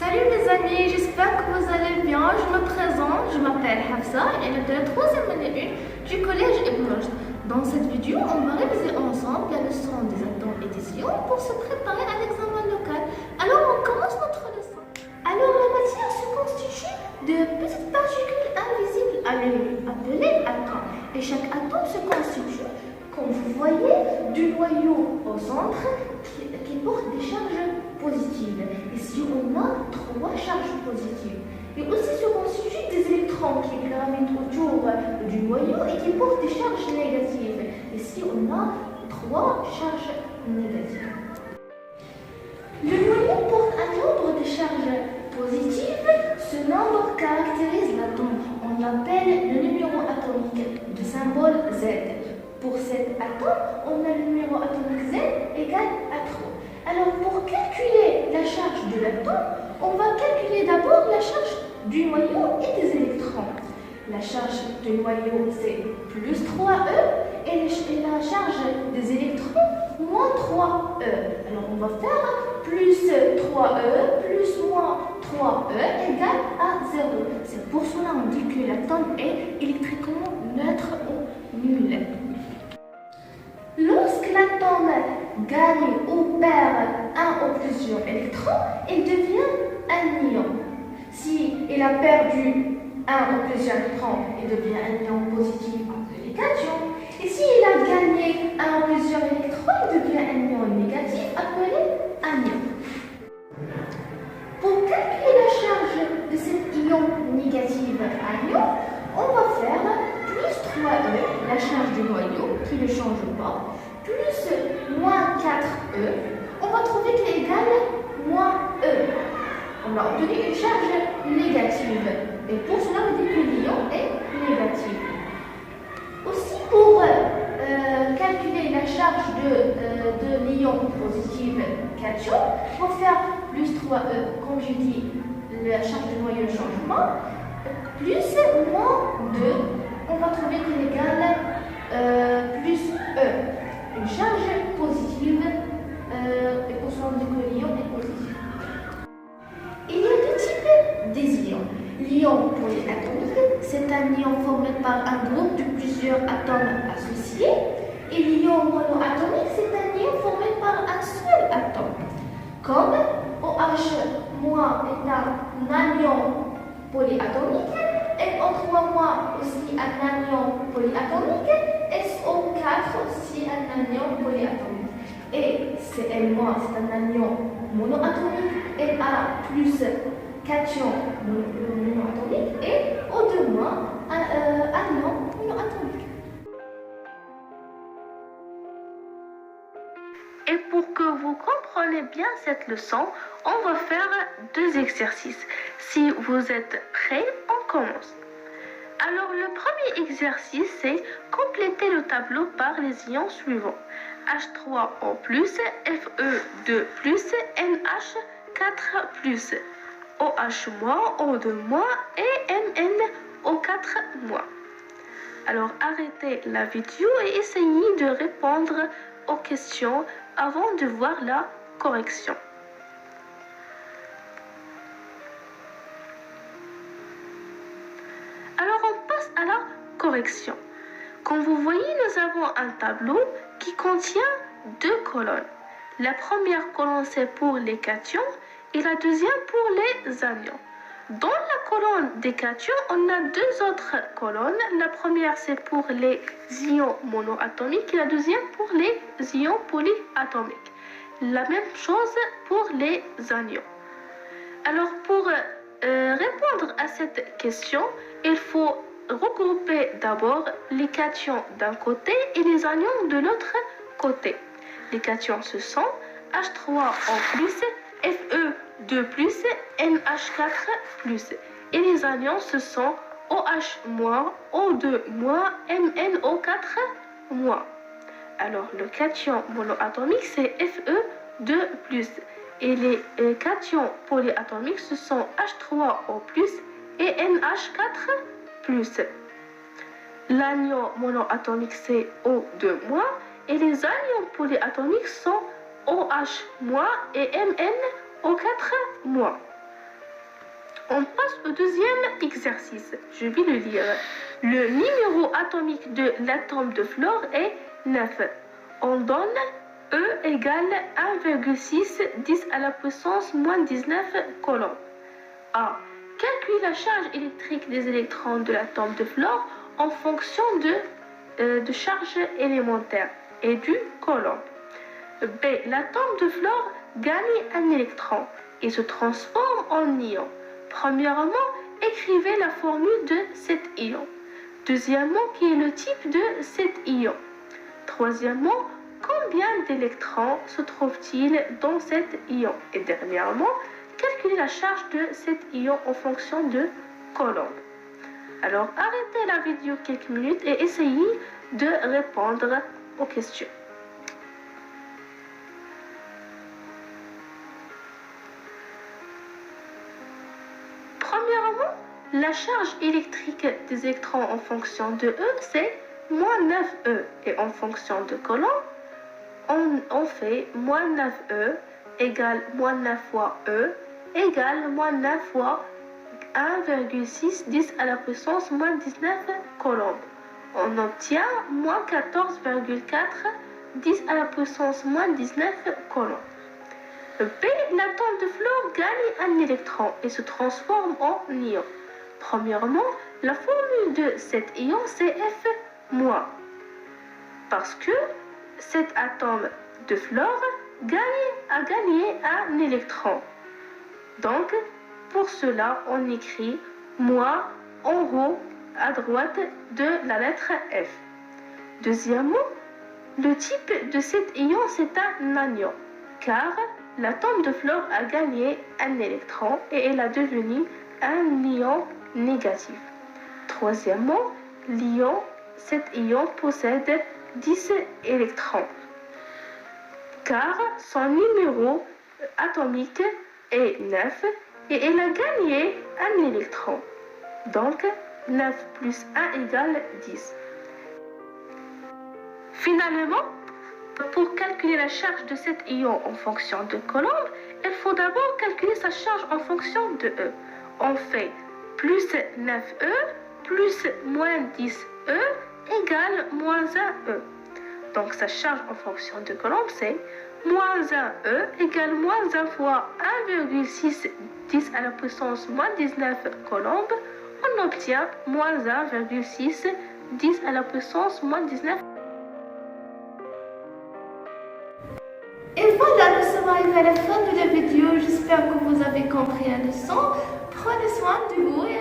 Salut les amis, j'espère que vous allez bien. Je me présente, je m'appelle Hafsa et je suis de la 3e année 1 du collège Ibn Rushd. Dans cette vidéo, on va réviser ensemble la leçon des atomes et des ions pour se préparer à l'examen local. Alors on commence notre leçon. Alors la matière se constitue de petites particules invisibles à l'œil, appelées atomes. Et chaque atome se constitue, comme vous voyez, du noyau au centre qui porte des charges positives. Ici, on a 3 charges positives. Et aussi se constituent des électrons qui gravitent autour du noyau et qui portent des charges négatives. Ici, on a 3 charges négatives. Le noyau porte un nombre de charges positives. Ce nombre caractérise l'atome. On l'appelle le numéro atomique de symbole Z. Pour cet atome, on a le numéro atomique Z égale à 3. Alors, pour calculer la charge de l'atome, on va calculer d'abord la charge du noyau et des électrons. La charge du noyau, c'est plus 3e et la charge des électrons, moins 3e. Alors, on va faire plus 3e plus moins 3e égale à 0. C'est pour cela qu'on dit que l'atome est électriquement neutre ou nul. Lorsque l'atome gagne ou perd un ou plusieurs électrons, il devient un ion. Si il a perdu un ou plusieurs électrons, il devient un ion positif appelé cation. Et s'il a gagné un ou plusieurs électrons, il devient un ion négatif appelé anion. Pour calculer la charge de cet ion négatif anion, on va faire plus 3e, la charge du noyau qui ne change pas, plus moins 4e, on va trouver qu'elle est égale moins E. On a obtenu une charge négative. Et pour cela, on dit que l'ion est négatif. Aussi, pour calculer la charge de l'ion positif cation, on va faire plus 3e, comme je dis, la charge du noyau ne change pas, plus moins 2, on va trouver qu'elle est égale plus E. Une charge positive, et pour cela on dit que l'ion est positif. Il y a 2 types des ions. L'ion polyatomique, c'est un ion formé par un groupe de plusieurs atomes associés. Et l'ion monoatomique, c'est un ion formé par un seul atome. Comme OH- est un anion polyatomique, et O3- aussi un anion polyatomique, SO4 aussi un anion polyatomique. Et Cl- c'est un anion monoatomique, Na+ cation monoatomique et O2- anion monoatomique. Et pour que vous compreniez bien cette leçon, on va faire 2 exercices. Si vous êtes prêts, on commence. Alors, le premier exercice, c'est compléter le tableau par les ions suivants. H3O+, Fe2+, NH4+, OH-, O2- et MnO4-. Alors, arrêtez la vidéo et essayez de répondre aux questions avant de voir la correction. Alors, on passe à la correction. Comme vous voyez, nous avons un tableau qui contient 2 colonnes. La première colonne, c'est pour les cations et la deuxième pour les anions. Dans la colonne des cations, on a 2 autres colonnes. La première, c'est pour les ions monoatomiques et la deuxième pour les ions polyatomiques. La même chose pour les anions. Alors, pour répondre à cette question, il faut regrouper d'abord les cations d'un côté et les anions de l'autre côté. Les cations, ce sont H3O+, Fe2+, NH4+. Et les anions, ce sont OH-, O2-, MnO4-. Alors, le cation monoatomique, c'est Fe2+. Et les cations polyatomiques, ce sont H3O+, et NH4+. L'anion monoatomique, c'est O2-, et les anions polyatomiques sont OH- et MnO4-. On passe au deuxième exercice. Je vais le lire. Le numéro atomique de l'atome de fluor est 9. On donne E égale 1,6 10 à la puissance moins 19 coulombs. A. Calcule la charge électrique des électrons de l'atome de fluor en fonction de charge élémentaire et du coulomb. B. L'atome de fluor gagne un électron et se transforme en ion. Premièrement, écrivez la formule de cet ion. Deuxièmement, quel est le type de cet ion? Troisièmement, combien d'électrons se trouve-t-il dans cet ion? Et dernièrement, calculez la charge de cet ion en fonction de coulomb. Alors, arrêtez la vidéo quelques minutes et essayez de répondre aux questions. Premièrement, la charge électrique des électrons en fonction de E, c'est moins 9E. Et en fonction de coulomb, on fait moins 9E égale moins 9 fois E égale moins 9 fois 1,6 10 à la puissance moins 19 coulombs. On obtient moins 14,4 10 à la puissance moins 19 coulombs. B. L'atome de fluor gagne un électron et se transforme en ion. Premièrement, la formule de cet ion c'est F-. Parce que cet atome de fluor a gagné un électron. Donc, pour cela, on écrit moins en haut à droite de la lettre F. Deuxièmement, le type de cet ion c'est un anion, car l'atome de fluor a gagné un électron et elle a devenu un ion négatif. Troisièmement, cet ion possède 10 électrons, car son numéro atomique est 9 et elle a gagné un électron. Donc, 9 plus 1 égale 10. Finalement, pour calculer la charge de cet ion en fonction de coulomb, il faut d'abord calculer sa charge en fonction de E. On fait plus 9E plus moins 10E égale moins 1E. Donc sa charge en fonction de coulomb c'est moins 1E égale moins 1 fois 1,6 10 à la puissance moins 19 coulombs. On obtient moins 1,6 10 à la puissance moins 19. Et voilà, nous sommes arrivés à la fin de la vidéo. J'espère que vous avez compris la leçon. Prenez soin de vous et